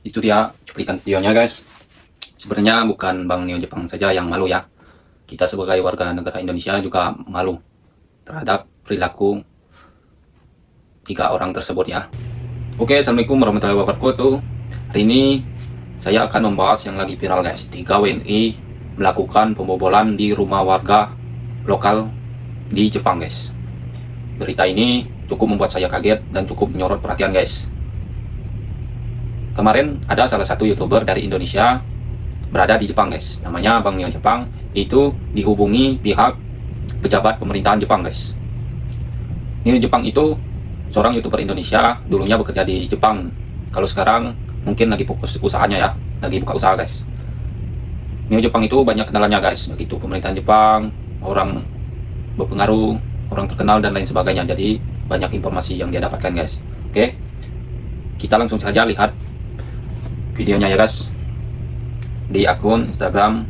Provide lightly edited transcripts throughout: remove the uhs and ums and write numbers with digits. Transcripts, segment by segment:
Itu dia cuplikan videonya guys. Sebenarnya bukan Bang Neo Jepang saja yang malu ya. Kita sebagai warga negara Indonesia juga malu terhadap perilaku 3 orang tersebut ya. Oke, assalamualaikum warahmatullahi wabarakatuh. Hari ini saya akan membahas yang lagi viral guys. 3 WNI melakukan pembobolan di rumah warga lokal di Jepang guys. Berita ini cukup membuat saya kaget dan cukup menyorot perhatian guys. Kemarin ada salah satu YouTuber dari Indonesia berada di Jepang guys. Namanya Bang Neo Jepang. Itu dihubungi pihak pejabat pemerintahan Jepang guys. Neo Jepang itu seorang YouTuber Indonesia, dulunya bekerja di Jepang. Kalau sekarang mungkin lagi fokus usahanya ya, lagi buka usaha guys. Neo Jepang itu banyak kenalannya guys, begitu pemerintahan Jepang, orang berpengaruh, orang terkenal dan lain sebagainya. Jadi banyak informasi yang dia dapatkan guys. Oke, kita langsung saja lihat videonya ya guys, di akun Instagram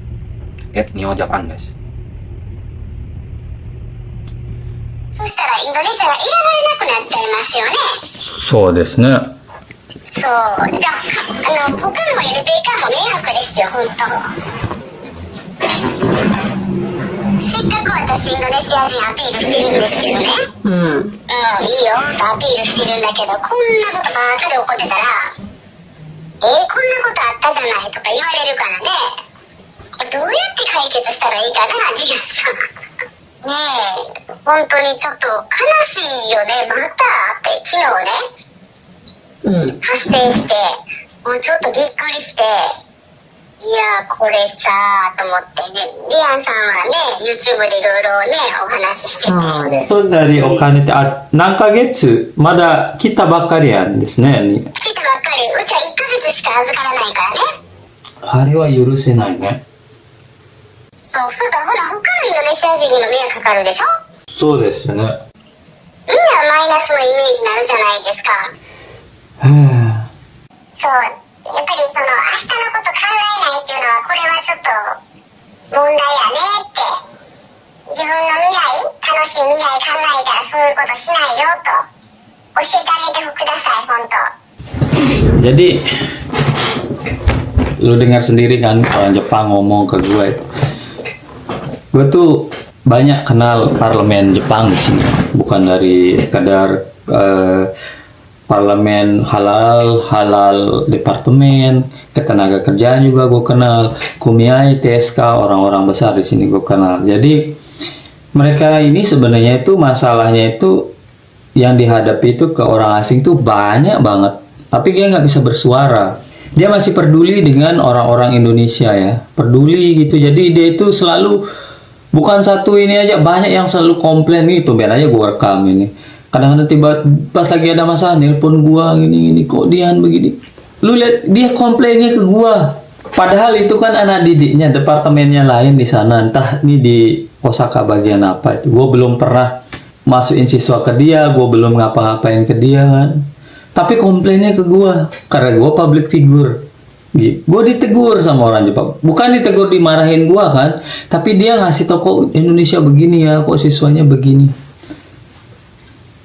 @neojapan guys. そしたらインドネシアが選ばれなくなっちゃいますよね。そうですね。そう。じゃあ、他のより米韓も迷惑ですよ、本当。せっかく私インドネシア人アピールしてるんですけどね。いいよとアピールしてるんだけど、こんなことばかり起こってたら、こんなことあったじゃないとか言われるからね。これどうやって解決したらいいかなっていうさ。ねえ、本当にちょっと悲しいよね。またって昨日ね、発生して、もうちょっとびっくりして、いやこれさと思ってね、リアンさんはね YouTube でいろいろねお話ししてて、そうです。それdariお金って何ヶ月まだ来たばっかりやんですね。来たばっかり、うちは1ヶ月しか預からないからね。あれは許せないね。そうするとほら他のインドネシア人にも迷惑かかるでしょ。そうですよね。みんなマイナスのイメージになるじゃないですか。そう、やっぱりその明日のこと考えないっていうのはこれはちょっと問題やねって。自分の未来、楽しい未来考えたらそういうことしないよと教えてあげてください、本当。 Jadi lu dengar sendiri kan orang Jepang ngomong ke gue tuh banyak kenal parlemen Jepang di sini, bukan dari sekadar parlemen halal departemen ketenaga kerjaan juga gue kenal, Kumiai, TSK, orang-orang besar di sini gue kenal. Jadi mereka ini sebenarnya itu masalahnya itu yang dihadapi itu ke orang asing tuh banyak banget, tapi dia nggak bisa bersuara. Dia masih peduli dengan orang-orang Indonesia ya, peduli gitu. Jadi dia itu selalu, bukan satu ini aja, banyak yang selalu komplain gitu. Biar aja gue rekam ini. Kadang-kadang tiba pas lagi ada masalah nelpon gua gini kok Dian begini. Lu lihat dia komplainnya ke gua. Padahal itu kan anak didiknya, departemennya lain di sana. Entah ini di Osaka bagian apa itu. Gua belum pernah masukin siswa ke dia, gua belum ngapa-ngapain ke dia kan. Tapi komplainnya ke gua karena gua public figure. Gue ditegur sama orang Jepang, bukan ditegur dimarahin gua kan, tapi dia ngasih toko Indonesia begini ya, kok siswanya begini.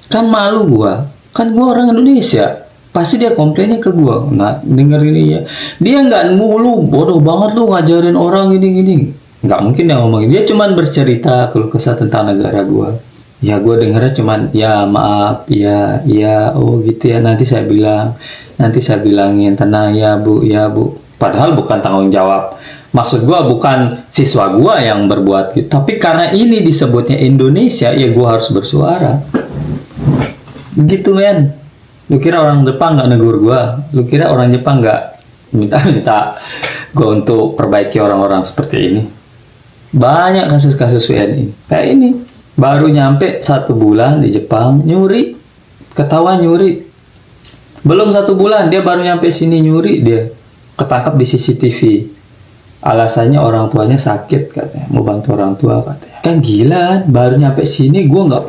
Kan malu gua, kan gua orang Indonesia, pasti dia komplainnya ke gua. Nah denger ini ya, dia nggak mulu bodoh banget lu ngajarin orang gini, nggak mungkin dia ngomong. Dia cuman bercerita keluh kesah tentang negara gua. Ya gue dengernya cuman ya maaf, ya oh gitu ya, nanti saya bilangin, tenang ya bu. Padahal bukan tanggung jawab, maksud gue bukan siswa gue yang berbuat gitu, tapi karena ini disebutnya Indonesia ya gue harus bersuara gitu men. Lu kira orang Jepang nggak negur gue? Lu kira orang Jepang nggak minta gue untuk perbaiki orang-orang seperti ini? Banyak kasus-kasus WNI kayak ini. Baru nyampe 1 bulan di Jepang nyuri, ketahuan nyuri. Belum 1 bulan dia baru nyampe sini nyuri, dia ketangkap di CCTV. Alasannya orang tuanya sakit katanya, mau bantu orang tua katanya. Kan gila, baru nyampe sini gue nggak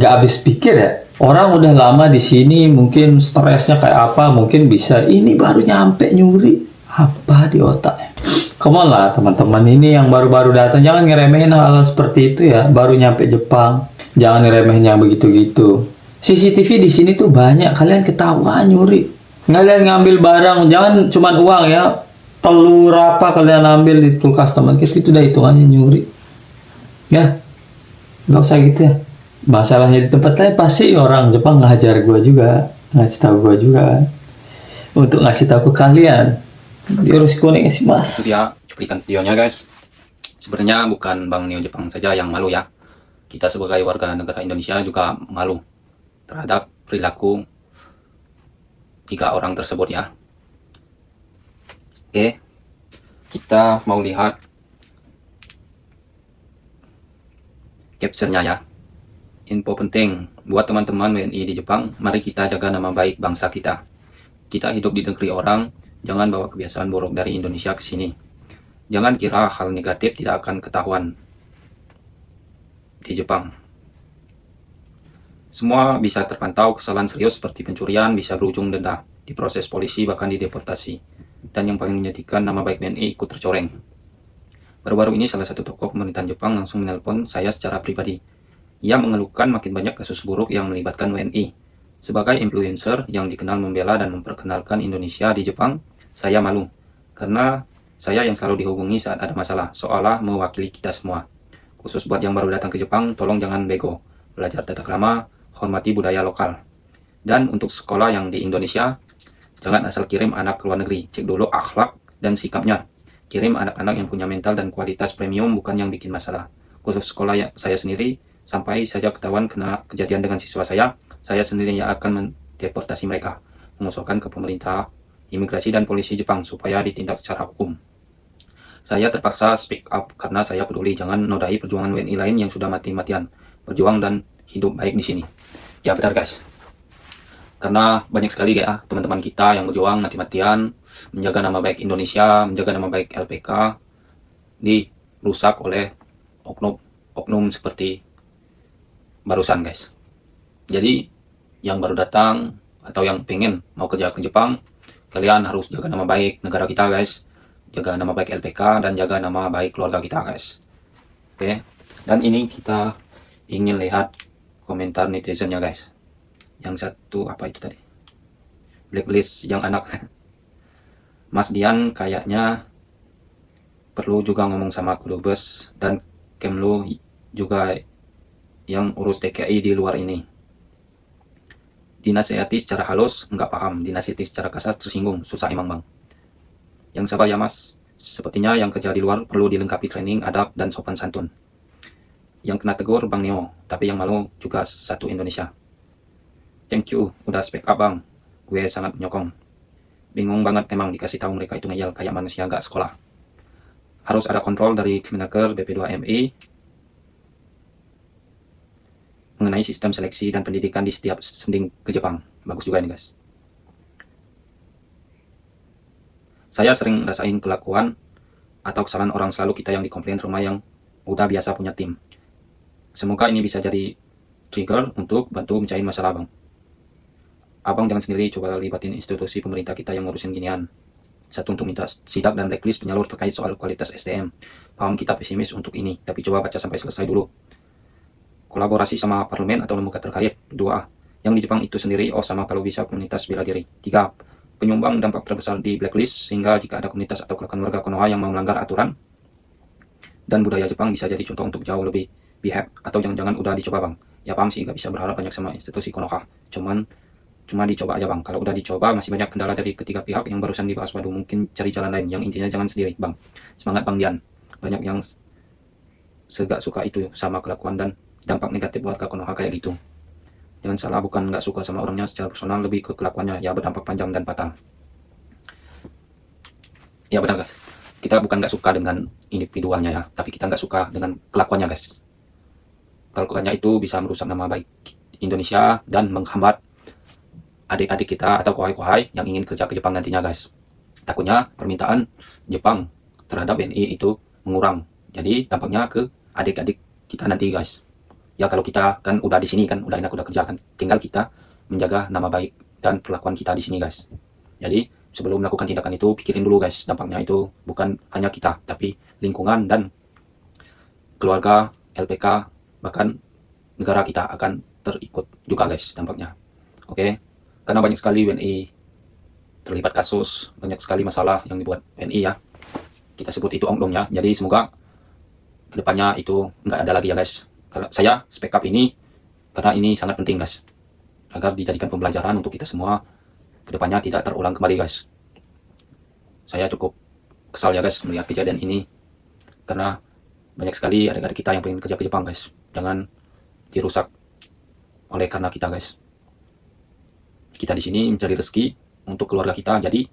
habis pikir ya. Orang udah lama di sini, mungkin stresnya kayak apa, mungkin bisa. Ini baru nyampe nyuri, apa di otaknya? Come on lah teman-teman, ini yang baru-baru datang, jangan ngeremehin hal seperti itu ya. Baru nyampe Jepang, jangan ngeremehin yang begitu-gitu. CCTV di sini tuh banyak, kalian ketahuan nyuri. Kalian ngambil barang, jangan cuman uang ya. Telur apa kalian ambil di kulkas teman kita itu udah hitungannya nyuri. Ya, nggak usah gitu ya. Masalahnya di tempat lain pasti orang Jepang ngajar gua juga, ngasih tahu gua juga. Untuk ngasih tahu ke kalian. Harus koneksi sih mas. Itu dia cuplikan videonya guys. Sebenarnya bukan Bang Neo Jepang saja yang malu ya. Kita sebagai warga negara Indonesia juga malu terhadap perilaku 3 orang tersebut ya. Oke, kita mau lihat captionnya ya. Info penting buat teman-teman WNI di Jepang, mari kita jaga nama baik bangsa kita. Kita hidup di negeri orang, jangan bawa kebiasaan buruk dari Indonesia ke sini. Jangan kira hal negatif tidak akan ketahuan di Jepang. Semua bisa terpantau, kesalahan serius seperti pencurian bisa berujung denda, diproses polisi bahkan dideportasi. Dan yang paling menyedihkan, nama baik WNI ikut tercoreng. Baru-baru ini salah satu tokoh pemerintahan Jepang langsung menelpon saya secara pribadi. Ia mengeluhkan makin banyak kasus buruk yang melibatkan WNI. Sebagai influencer yang dikenal membela dan memperkenalkan Indonesia di Jepang, saya malu. Karena saya yang selalu dihubungi saat ada masalah, seolah mewakili kita semua. Khusus buat yang baru datang ke Jepang, tolong jangan bego. Belajar tata krama, hormati budaya lokal. Dan untuk sekolah yang di Indonesia, jangan asal kirim anak ke luar negeri, cek dulu akhlak dan sikapnya. Kirim anak-anak yang punya mental dan kualitas premium, bukan yang bikin masalah. Khusus sekolah saya sendiri, sampai saja ketahuan kena kejadian dengan siswa saya sendiri yang akan mendeportasi mereka. Mengusulkan ke pemerintah, imigrasi dan polisi Jepang supaya ditindak secara hukum. Saya terpaksa speak up karena saya peduli, jangan nodai perjuangan WNI lain yang sudah mati-matian berjuang dan hidup baik di sini. Ya benar guys. Karena banyak sekali ya teman-teman kita yang berjuang mati-matian menjaga nama baik Indonesia, menjaga nama baik LPK, dirusak oleh oknum seperti barusan guys. Jadi yang baru datang atau yang pengen mau kerja ke Jepang, kalian harus jaga nama baik negara kita guys, jaga nama baik LPK dan jaga nama baik keluarga kita guys. Oke. Dan ini kita ingin lihat komentar netizennya guys. Yang satu apa itu tadi? Blacklist yang anak. Mas Dian kayaknya perlu juga ngomong sama Kudubes dan Kemlu juga yang urus DKI di luar ini. Dinasihati secara halus nggak paham, dinasihati secara kasar tersinggung, susah emang bang. Yang sabar ya mas, sepertinya yang kerja di luar perlu dilengkapi training, adab, dan sopan santun. Yang kena tegur Bang Neo, tapi yang malu juga satu Indonesia. Thank you, udah speak up bang. Gue sangat menyokong. Bingung banget emang dikasih tahu mereka itu ngeyel kayak manusia gak sekolah. Harus ada kontrol dari Kemenaker BP2MI mengenai sistem seleksi dan pendidikan di setiap sending ke Jepang. Bagus juga ini guys. Saya sering rasain kelakuan atau kesalahan orang, selalu kita yang dikomplain rumah yang udah biasa punya tim. Semoga ini bisa jadi trigger untuk bantu mecahin masalah bang. Abang jangan sendiri, coba libatin institusi pemerintah kita yang ngurusin ginian. Satu, untuk minta sidak dan blacklist penyalur terkait soal kualitas SDM. Paham kita pesimis untuk ini, tapi coba baca sampai selesai dulu. Kolaborasi sama parlemen atau lembaga terkait. 2. Yang di Jepang itu sendiri, sama kalau bisa komunitas bela diri. 3. Penyumbang dampak terbesar di blacklist, sehingga jika ada komunitas atau kelakuan warga Konoha yang mau melanggar aturan dan budaya Jepang bisa jadi contoh untuk jauh lebih behave. Atau jangan-jangan udah dicoba bang. Ya paham sih, gak bisa berharap banyak sama institusi Konoha. Cuma dicoba aja bang. Kalau udah dicoba masih banyak kendala dari ketiga pihak yang barusan dibahas. Waduh, mungkin cari jalan lain. Yang intinya jangan sendiri bang. Semangat bang Dian. Banyak yang segak suka itu sama kelakuan dan dampak negatif warga Konoha kayak gitu. Jangan salah, bukan nggak suka sama orangnya secara personal, lebih ke kelakuannya ya berdampak panjang dan fatal. Ya benar guys. Kita bukan nggak suka dengan individualnya ya, tapi kita nggak suka dengan kelakuannya guys. Kelakuannya itu bisa merusak nama baik Indonesia dan menghambat adik-adik kita atau kohai-kohai yang ingin kerja ke Jepang nantinya guys. Takutnya permintaan Jepang terhadap WNI itu mengurang. Jadi dampaknya ke adik-adik kita nanti guys. Ya kalau kita kan udah di sini kan, udah enak, udah kerja kan. Tinggal kita menjaga nama baik dan perlakuan kita di sini guys. Jadi sebelum melakukan tindakan itu pikirin dulu guys, dampaknya itu bukan hanya kita, tapi lingkungan dan keluarga, LPK, bahkan negara kita akan terikut juga guys dampaknya. Oke. Karena banyak sekali WNI terlibat kasus, banyak sekali masalah yang dibuat WNI ya. Kita sebut itu oknumnya. Jadi semoga kedepannya itu nggak ada lagi ya guys. Kalau saya speak up ini karena ini sangat penting guys, agar dijadikan pembelajaran untuk kita semua kedepannya tidak terulang kembali guys. Saya cukup kesal ya guys melihat kejadian ini, karena banyak sekali adik-adik kita yang pengen kerja ke Jepang guys. Jangan dirusak oleh karena kita guys. Kita di sini mencari rezeki untuk keluarga kita, jadi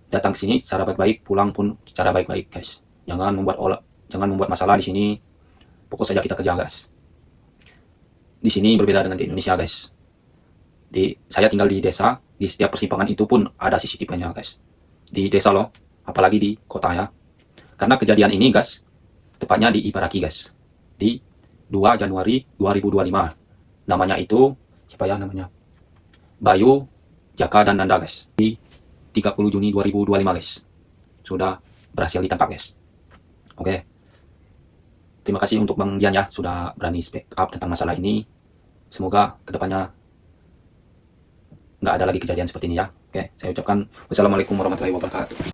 datang ke sini secara baik-baik, pulang pun secara baik-baik guys. Jangan membuat masalah di sini. Pokok saja kita kerja guys. Di sini berbeda dengan di Indonesia guys. Saya tinggal di desa, di setiap persimpangan itu pun ada CCTV-nya guys. Di desa loh, apalagi di kota ya. Karena kejadian ini guys, tepatnya di Ibaraki guys. Di 2 Januari 2025. Namanya itu, siapa ya namanya? Bayu, Jaka, dan Nanda guys. Di 30 Juni 2025 guys. Sudah berhasil ditangkap guys. Oke. Terima kasih untuk Bang Dian ya, sudah berani speak up tentang masalah ini. Semoga kedepannya nggak ada lagi kejadian seperti ini ya. Oke, saya ucapkan wassalamualaikum warahmatullahi wabarakatuh.